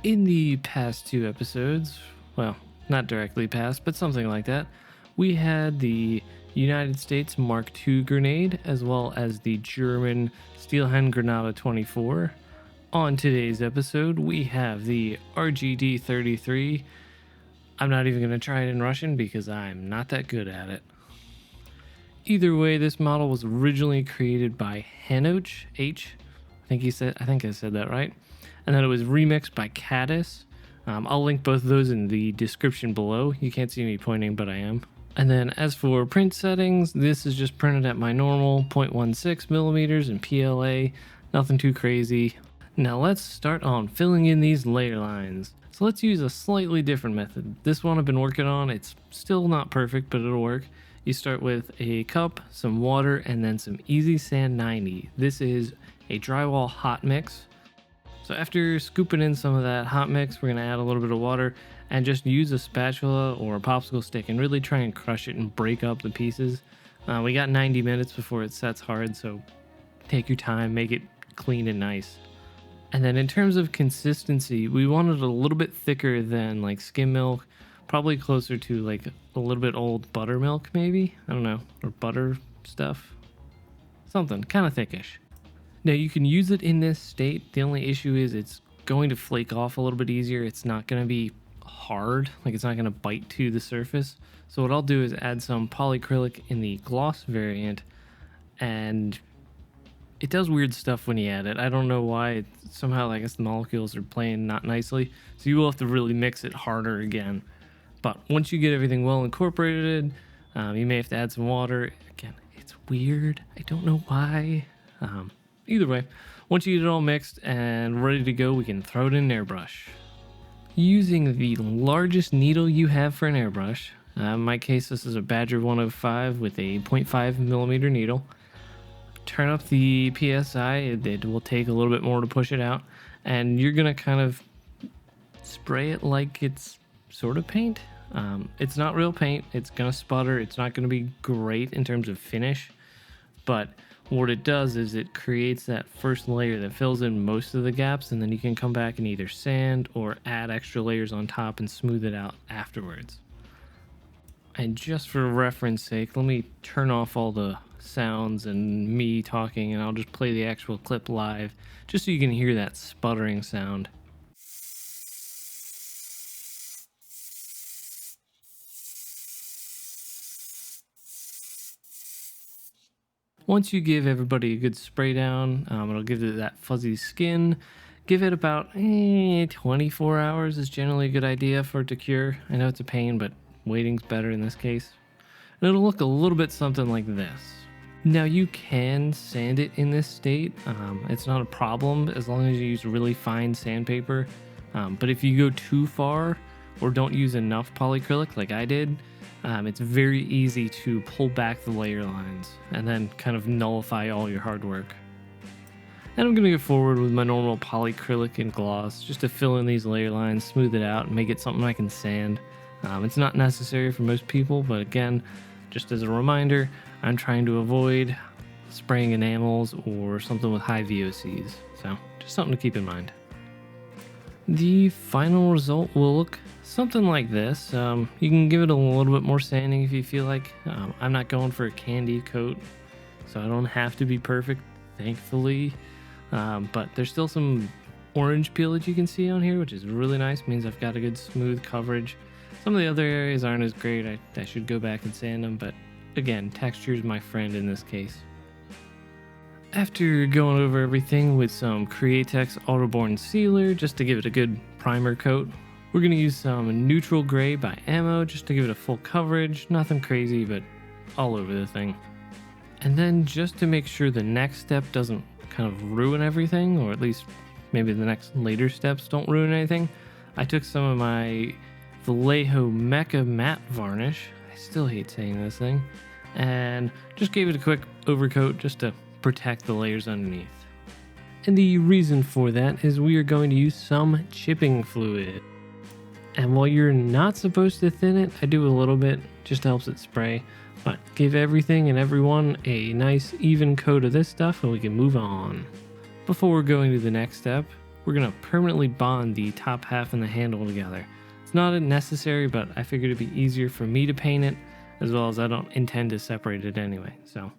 In the past two episodes, well, not directly past, but something like that, we had the United States Mark II grenade as well as the German Steelhand Granata 24. On today's episode, we have the RGD 33. I'm not even going to try it in Russian because I'm not that good at it. Either way, this model was originally created by Hanoch H. I think I said that right. And then it was remixed by Caddis. I'll link both of those in the description below. You can't see me pointing, but I am. And then as for print settings, this is just printed at my normal 0.16 millimeters in PLA. Nothing too crazy. Now let's start on filling in these layer lines. So let's use a slightly different method. This one I've been working on. It's still not perfect, but it'll work. You start with a cup, some water, and then some Easy Sand 90. This is a drywall hot mix. So after scooping in some of that hot mix, we're going to add a little bit of water and just use a spatula or a popsicle stick and really try and crush it and break up the pieces. We got 90 minutes before it sets hard, so take your time, make it clean and nice. And then in terms of consistency, we wanted a little bit thicker than like skim milk, probably closer to like a little bit old buttermilk maybe, I don't know, or butter stuff. Something kind of thickish. Now you can use it in this state. The only issue is it's going to flake off a little bit easier. It's not going to be hard, like it's not going to bite to the surface. So what I'll do is add some polyacrylic in the gloss variant, and it does weird stuff when you add it. I don't know why. Somehow I guess the molecules are playing not nicely, so you will have to really mix it harder again. But once you get everything well incorporated, you may have to add some water. Again, it's weird. I don't know why. Either way, once you get it all mixed and ready to go, we can throw it in an airbrush. Using the largest needle you have for an airbrush, in my case this is a Badger 105 with a 0.5 millimeter needle. Turn up the PSI, it will take a little bit more to push it out, and you're going to kind of spray it like it's sort of paint. It's not real paint, it's going to sputter, it's not going to be great in terms of finish, but what it does is it creates that first layer that fills in most of the gaps, and then you can come back and either sand or add extra layers on top and smooth it out afterwards. And just for reference sake, let me turn off all the sounds and me talking, and I'll just play the actual clip live just so you can hear that sputtering sound. Once you give everybody a good spray down, it'll give it that fuzzy skin. Give it about 24 hours is generally a good idea for it to cure. I know it's a pain, but waiting's better in this case. And it'll look a little bit something like this. Now you can sand it in this state. It's not a problem as long as you use really fine sandpaper. But if you go too far or don't use enough polyacrylic like I did, it's very easy to pull back the layer lines and then kind of nullify all your hard work. And I'm going to go forward with my normal polyacrylic and gloss just to fill in these layer lines, smooth it out, and make it something I can sand. It's not necessary for most people, but again, just as a reminder, I'm trying to avoid spraying enamels or something with high VOCs, so just something to keep in mind. The final result will look something like this. You can give it a little bit more sanding if you feel like. I'm not going for a candy coat, so I don't have to be perfect, thankfully. But there's still some orange peel that you can see on here, which is really nice. Means I've got a good smooth coverage. Some of the other areas aren't as great. I should go back and sand them, but again, texture is my friend in this case. After going over everything with some Createx Autoborn Sealer just to give it a good primer coat, we're going to use some Neutral Gray by Ammo just to give it a full coverage. Nothing crazy, but all over the thing. And then just to make sure the next step doesn't kind of ruin everything, or at least maybe the next later steps don't ruin anything, I took some of my Vallejo Mecha Matte Varnish, I still hate saying this thing, and just gave it a quick overcoat just to protect the layers underneath. And the reason for that is we are going to use some chipping fluid. And while you're not supposed to thin it, I do a little bit, just helps it spray. But give everything and everyone a nice even coat of this stuff and we can move on. Before we're going to the next step, we're going to permanently bond the top half and the handle together. It's not necessary, but I figured it'd be easier for me to paint it, as well as I don't intend to separate it anyway. So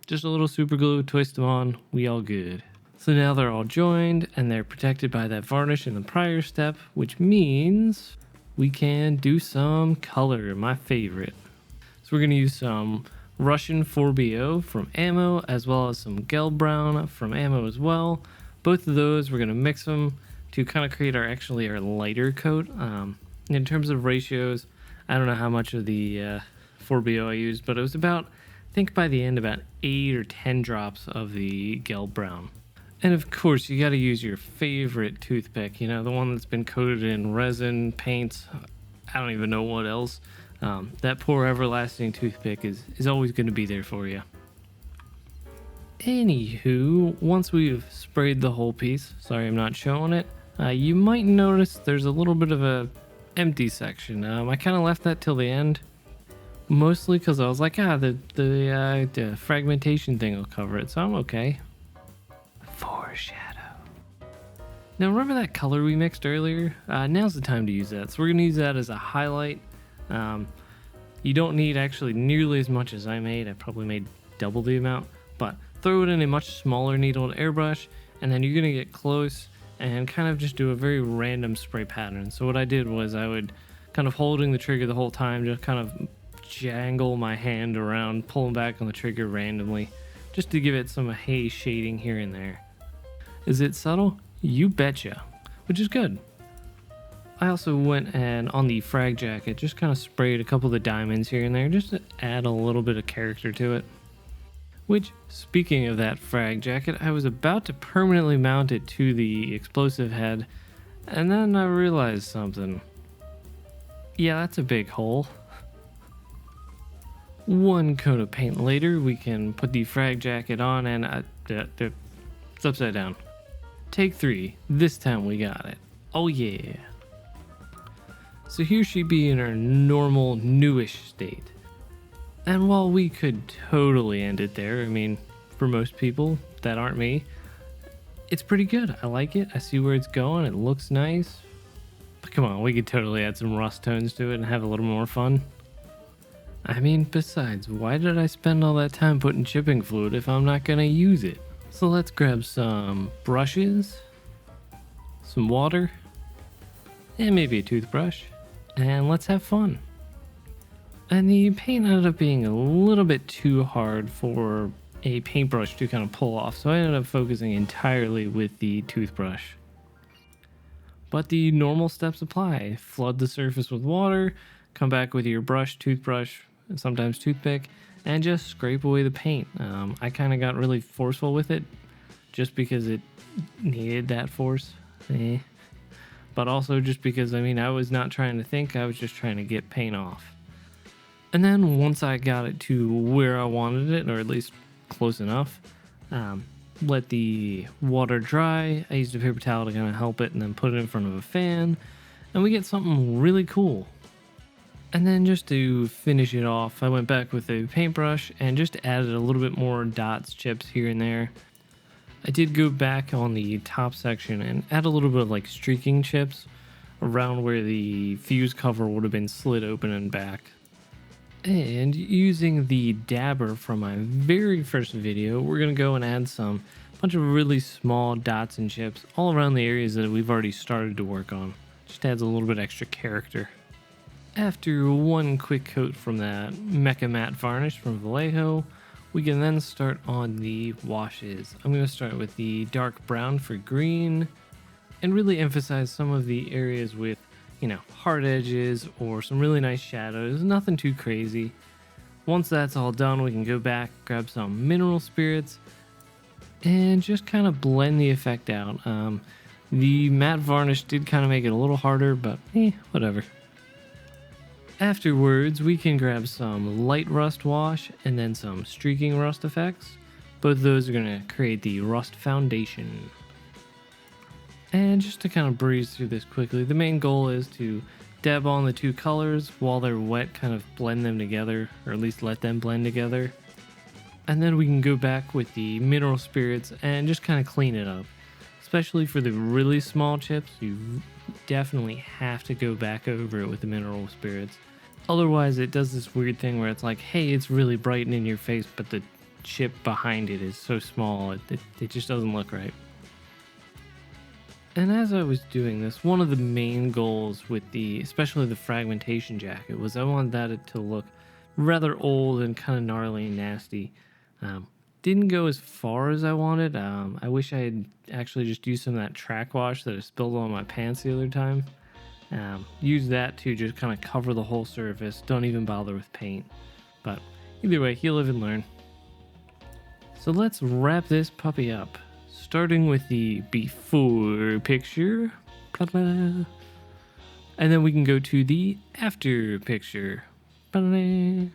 just a little super glue, twist them on, we all good. So now they're all joined and they're protected by that varnish in the prior step, which means we can do some color, my favorite. So we're going to use some Russian 4BO from Ammo, as well as some Gelb Brown from Ammo as well. Both of those, we're going to mix them to kind of create our lighter coat. In terms of ratios, I don't know how much of the 4BO I used, but it was about, I think by the end, about 8 or 10 drops of the Gelb Brown. And of course, you got to use your favorite toothpick, the one that's been coated in resin, paints, I don't even know what else. That poor everlasting toothpick is always going to be there for you. Anywho, once we've sprayed the whole piece, sorry I'm not showing it, you might notice there's a little bit of a empty section. I kind of left that till the end, mostly because I was like, the fragmentation thing will cover it, so I'm okay. Foreshadow. Now remember that color we mixed earlier? Now's the time to use that. So we're going to use that as a highlight. You don't need actually nearly as much as I made. I probably made double the amount, but throw it in a much smaller needled airbrush, and then you're going to get close and kind of just do a very random spray pattern. So what I did was I would kind of holding the trigger the whole time, just kind of jangle my hand around, pulling back on the trigger randomly, just to give it some haze shading here and there. Is it subtle? You betcha, which is good. I also went and on the frag jacket, just kind of sprayed a couple of the diamonds here and there, just to add a little bit of character to it. Which, speaking of that frag jacket, I was about to permanently mount it to the explosive head, and then I realized something. Yeah, that's a big hole. One coat of paint later, we can put the frag jacket on, and it's upside down. Take 3. This time we got it. Oh yeah. So here she'd be in her normal, newish state. And while we could totally end it there, I mean, for most people that aren't me, it's pretty good. I like it. I see where it's going. It looks nice. But come on, we could totally add some rust tones to it and have a little more fun. I mean, besides, why did I spend all that time putting chipping fluid if I'm not going to use it? So let's grab some brushes, some water, and maybe a toothbrush, and let's have fun. And the paint ended up being a little bit too hard for a paintbrush to kind of pull off, so I ended up focusing entirely with the toothbrush. But the normal steps apply. Flood the surface with water, come back with your brush, toothbrush, and sometimes toothpick, and just scrape away the paint. I kind of got really forceful with it just because it needed that force. But also just because, I was not trying to think, I was just trying to get paint off. And then once I got it to where I wanted it, or at least close enough, let the water dry. I used a paper towel to kind of help it, and then put it in front of a fan, and we get something really cool. And then just to finish it off, I went back with a paintbrush and just added a little bit more dots, chips here and there. I did go back on the top section and add a little bit of like streaking chips around where the fuse cover would have been slid open and back. And using the dabber from my very first video, we're going to go and add a bunch of really small dots and chips all around the areas that we've already started to work on. Just adds a little bit extra character. After one quick coat from that Mecha Matte varnish from Vallejo, we can then start on the washes. I'm going to start with the dark brown for green and really emphasize some of the areas with, hard edges or some really nice shadows, nothing too crazy. Once that's all done, we can go back, grab some mineral spirits, and just kind of blend the effect out. The matte varnish did kind of make it a little harder, but whatever. Afterwards, we can grab some light rust wash and then some streaking rust effects. Both of those are going to create the rust foundation. And just to kind of breeze through this quickly, the main goal is to dab on the two colors while they're wet, kind of blend them together, or at least let them blend together. And then we can go back with the mineral spirits and just kind of clean it up. especially for the really small chips. You definitely have to go back over it with the mineral spirits. Otherwise, it does this weird thing where it's like, hey, it's really bright and in your face, but the chip behind it is so small, it just doesn't look right. And as I was doing this, one of the main goals with especially the fragmentation jacket, was I wanted that to look rather old and kind of gnarly and nasty. Didn't go as far as I wanted. I wish I had actually just used some of that track wash that I spilled on my pants the other time. Use that to just kind of cover the whole surface. Don't even bother with paint. But either way, you live and learn. So let's wrap this puppy up. Starting with the before picture. Blah, blah. And then we can go to the after picture. Blah, blah.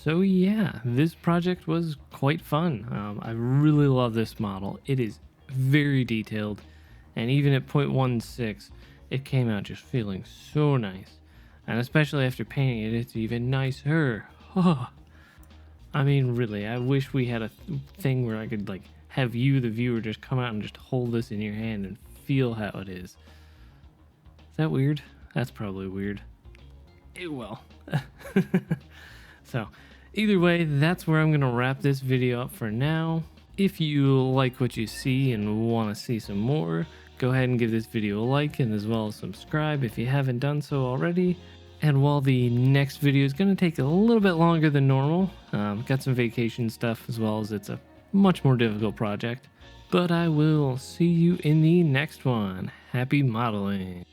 So yeah, this project was quite fun. I really love this model. It is very detailed. And even at 0.16, it came out just feeling so nice. And especially after painting it, it's even nicer. Oh. I mean, really, I wish we had a thing where I could like have you, the viewer, just come out and just hold this in your hand and feel how it is. Is that weird? That's probably weird. It will. So, either way, that's where I'm going to wrap this video up for now. If you like what you see and want to see some more, go ahead and give this video a like and as well as subscribe if you haven't done so already. And while the next video is going to take a little bit longer than normal, got some vacation stuff as well as it's a much more difficult project. But I will see you in the next one. Happy modeling.